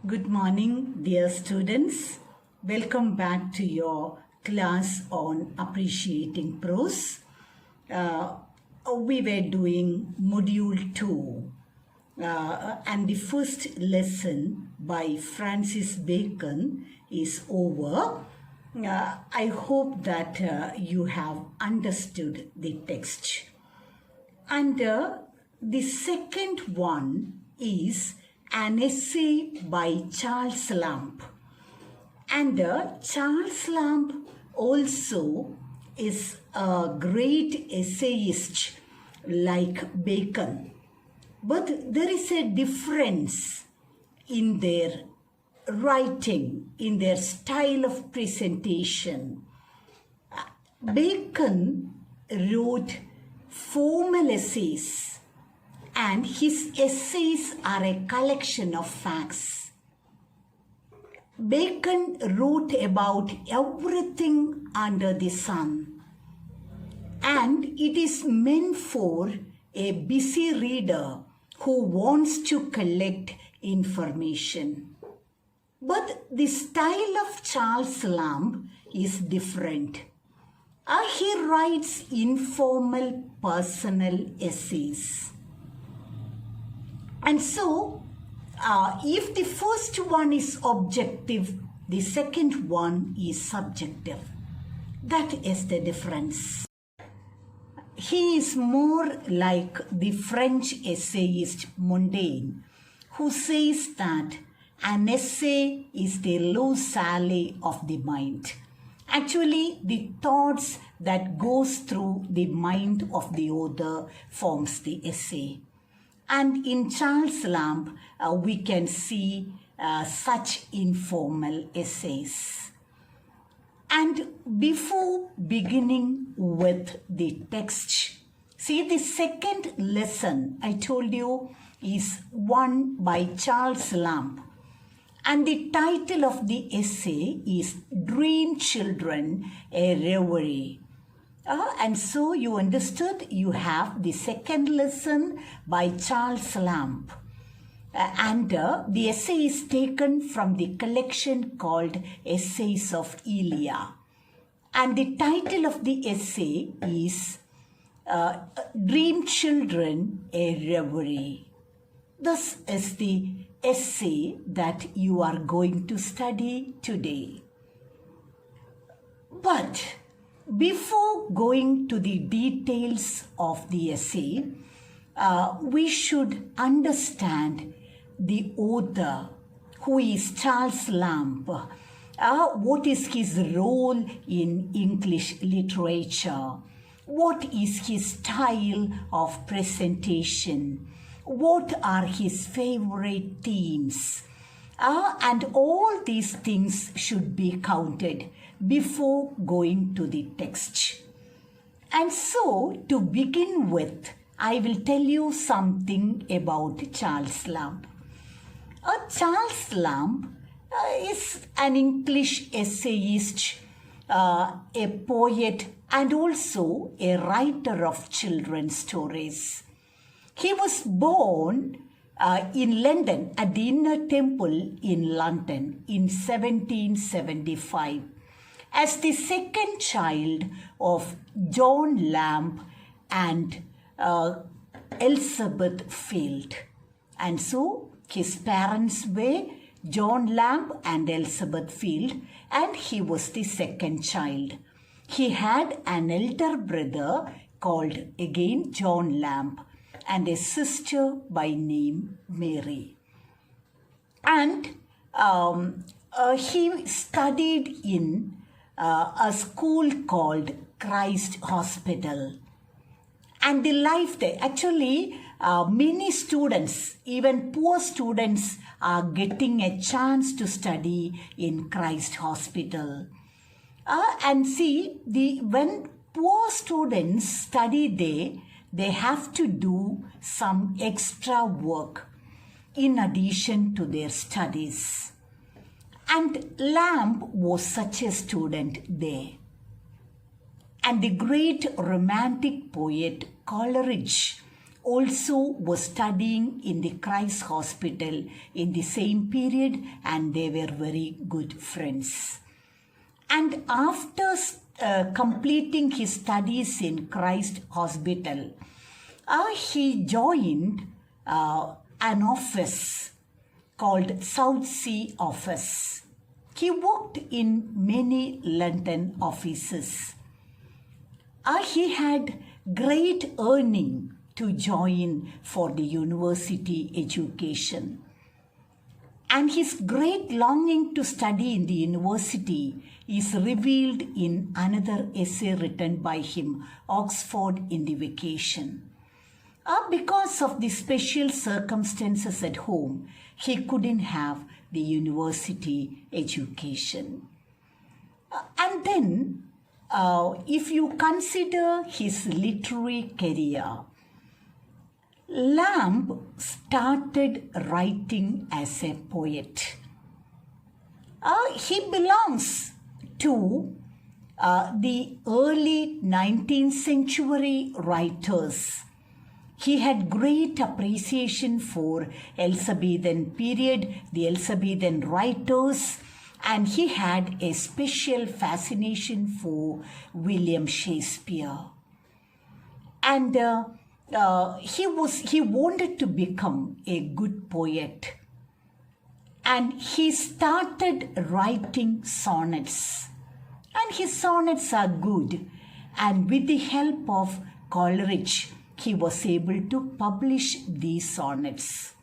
Good morning, dear students. Welcome back to your class on appreciating prose. We were doing module 2 and the first lesson by Francis Bacon is over. I hope that you have understood the text. And the second one is an essay by Charles Lamb. And Charles Lamb also is a great essayist like Bacon. But there is a difference in their writing, in their style of presentation. Bacon wrote formal essays, and his essays are a collection of facts. Bacon wrote about everything under the sun, and it is meant for a busy reader who wants to collect information. But the style of Charles Lamb is different. He writes informal personal essays. And so, if the first one is objective, the second one is subjective. That is the difference. He is more like the French essayist Montaigne, who says that an essay is the l'eau-salée of the mind. Actually, the thoughts that goes through the mind of the author forms the essay. And in Charles Lamb, we can see such informal essays. And before beginning with the text, see, the second lesson I told you is one by Charles Lamb. And the title of the essay is Dream Children, a Reverie. And so you understood you have the second lesson by Charles Lamb. And the essay is taken from the collection called Essays of Elia. And the title of the essay is Dream Children, a Reverie. This is the essay that you are going to study today. But before going to the details of the essay, we should understand the author, who is Charles Lamb. What is his role in English literature? What is his style of presentation? What are his favorite themes? And all these things should be counted before going to the text. And so, to begin with, I will tell you something about Charles Lamb. Charles Lamb is an English essayist, a poet, and also a writer of children's stories. He was born in London, at the Inner Temple in London in 1775 as the second child of John Lamb and Elizabeth Field. And so his parents were John Lamb and Elizabeth Field, and he was the second child. He had an elder brother called again John Lamb and a sister by name Mary. And he studied in a school called Christ Hospital. And the life there, actually, many students, even poor students, are getting a chance to study in Christ Hospital. And see, when poor students study there, they have to do some extra work in addition to their studies. And Lamb was such a student there. And the great romantic poet Coleridge also was studying in the Christ Hospital in the same period, and they were very good friends. And after completing his studies in Christ Hospital, he joined an office called South Sea Office. He worked in many London offices. He had great earning to join for the university education. And his great longing to study in the university is revealed in another essay written by him, Oxford in the Vacation. Because of the special circumstances at home, he couldn't have the university education. And then, if you consider his literary career, Lamb started writing as a poet. He belongs to the early 19th century writers. He had great appreciation for Elizabethan period, the Elizabethan writers, and he had a special fascination for William Shakespeare. And he wanted to become a good poet. And he started writing sonnets. And his sonnets are good. And with the help of Coleridge, he was able to publish these sonnets.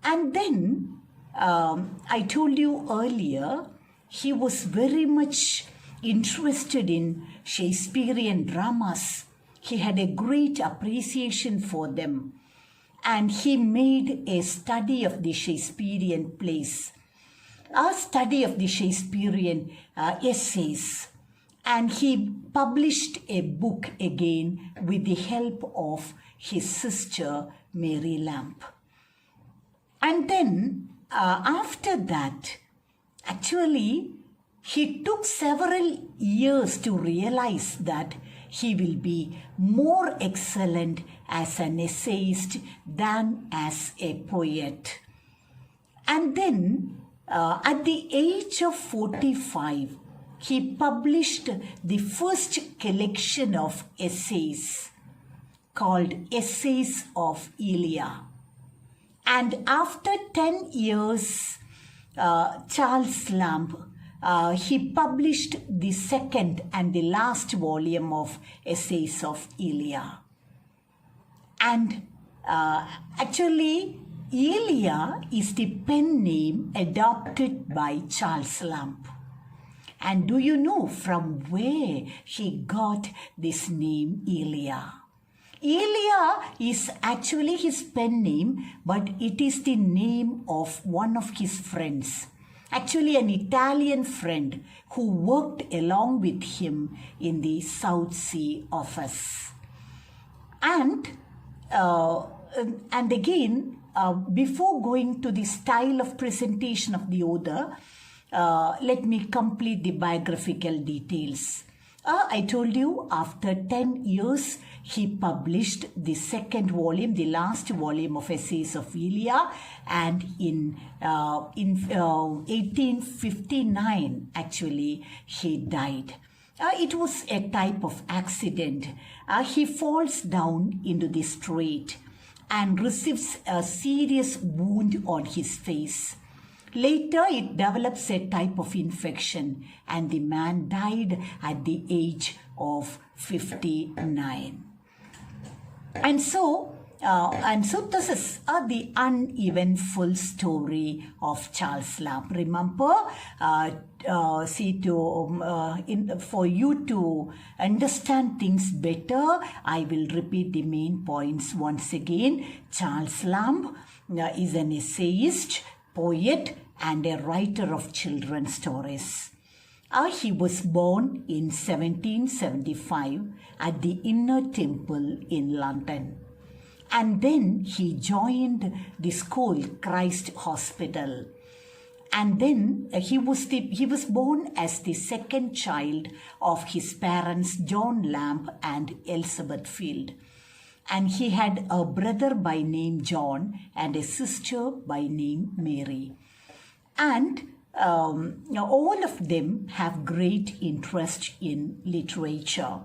And then, I told you earlier, he was very much interested in Shakespearean dramas. He had a great appreciation for them. And he made a study of the Shakespearean plays, a study of the Shakespearean essays. And he published a book again with the help of his sister, Mary Lamb. And then, after that, actually, he took several years to realize that he will be more excellent as an essayist than as a poet. And then, at the age of 45, he published the first collection of essays called Essays of Elia. And after 10 years, Charles Lamb, he published the second and the last volume of Essays of Elia. And actually, Elia is the pen name adopted by Charles Lamb. And do you know from where he got this name Elia? Elia is actually his pen name, but it is the name of one of his friends. Actually, an Italian friend who worked along with him in the South Sea Office. And again, before going to the style of presentation of the author, let me complete the biographical details. I told you after 10 years, he published the second volume, the last volume of Essays of Elia, and in 1859, actually, he died. It was a type of accident. He falls down into the street and receives a serious wound on his face. Later, it develops a type of infection, and the man died at the age of 59. And so this is the uneventful story of Charles Lamb. Remember, for you to understand things better, I will repeat the main points once again. Charles Lamb is an essayist, poet, and a writer of children's stories. He was born in 1775 at the Inner Temple in London. And then he joined the school, Christ Hospital. And then he was born as the second child of his parents, John Lamb and Elizabeth Field. And he had a brother by name John and a sister by name Mary. And all of them have great interest in literature.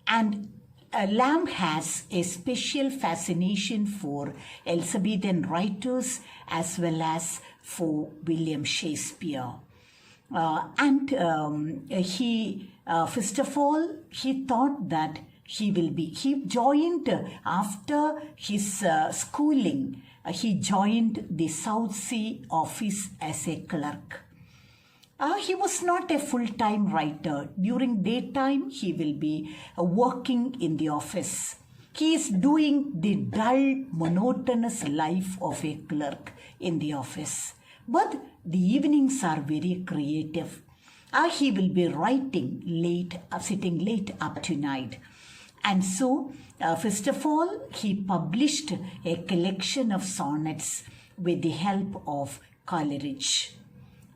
And Lamb has a special fascination for Elizabethan writers as well as for William Shakespeare. He first of all, he thought that he joined after his schooling, he joined the South Sea office as a clerk. He was not a full-time writer. During daytime, he will be working in the office. He is doing the dull, monotonous life of a clerk in the office. But the evenings are very creative. He will be writing late, sitting late up to night. And so, first of all, he published a collection of sonnets with the help of Coleridge.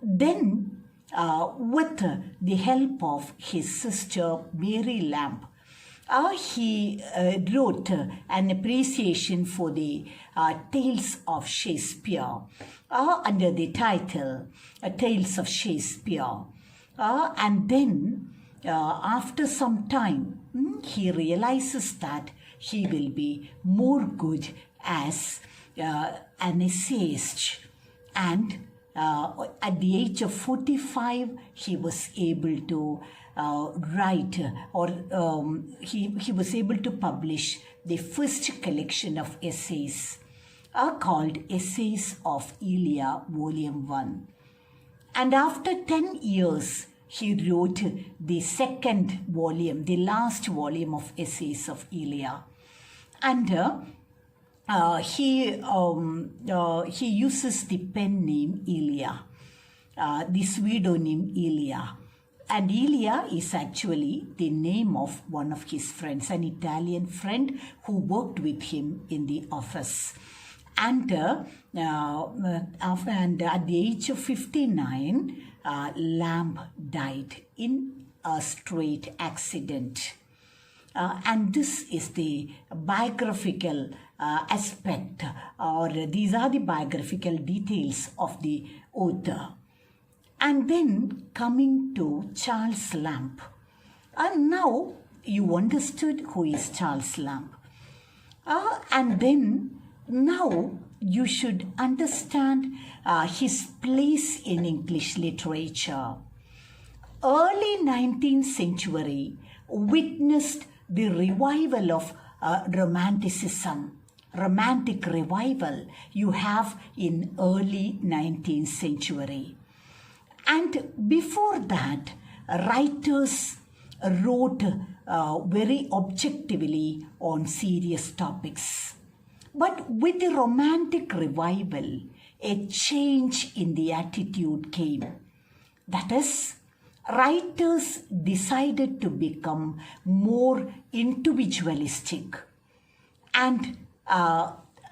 Then, with the help of his sister Mary Lamb, he wrote an appreciation for the Tales of Shakespeare under the title Tales of Shakespeare. And then after some time, he realizes that he will be more good as an essayist. And at the age of 45, he was able to write he was able to publish the first collection of essays called Essays of Elia, Volume 1. And after 10 years, he wrote the second volume, the last volume of Essays of Elia. And he uses the pen name Elia, the pseudonym Elia. And Elia is actually the name of one of his friends, an Italian friend who worked with him in the office. And at the age of 59, Lamb died in a straight accident. And this is the biographical aspect, or these are the biographical details of the author. And then coming to Charles Lamb. And now you understood who is Charles Lamb. And then now you should understand his place in English literature. Early 19th century witnessed the revival of Romanticism. Romantic revival you have in early 19th century. And before that, writers wrote very objectively on serious topics. But with the Romantic revival, a change in the attitude came. That is, writers decided to become more individualistic. And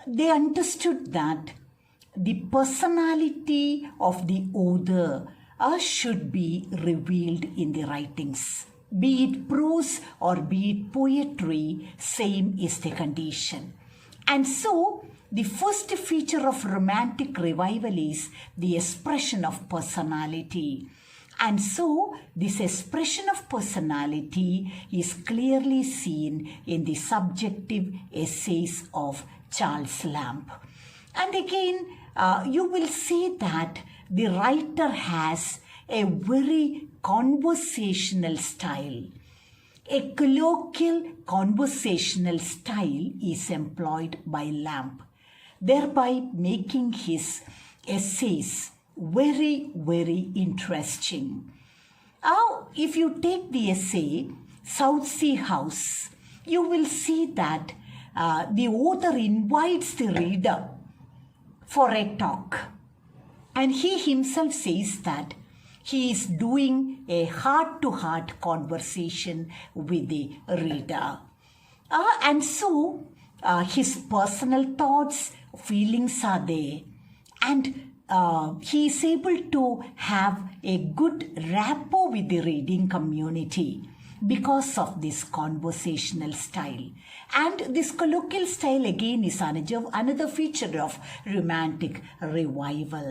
they understood that the personality of the author should be revealed in the writings. Be it prose or be it poetry, same is the condition. And so, the first feature of Romantic revival is the expression of personality. And so, this expression of personality is clearly seen in the subjective essays of Charles Lamb. And again, you will see that the writer has a very conversational style. A colloquial conversational style is employed by Lamb, thereby making his essays very, very interesting. Now, if you take the essay South Sea House, you will see that the author invites the reader for a talk. And he himself says that he is doing a heart-to-heart conversation with the reader. And so his personal thoughts, feelings are there. And he is able to have a good rapport with the reading community. because of this conversational style. And this colloquial style again is another feature of Romantic revival.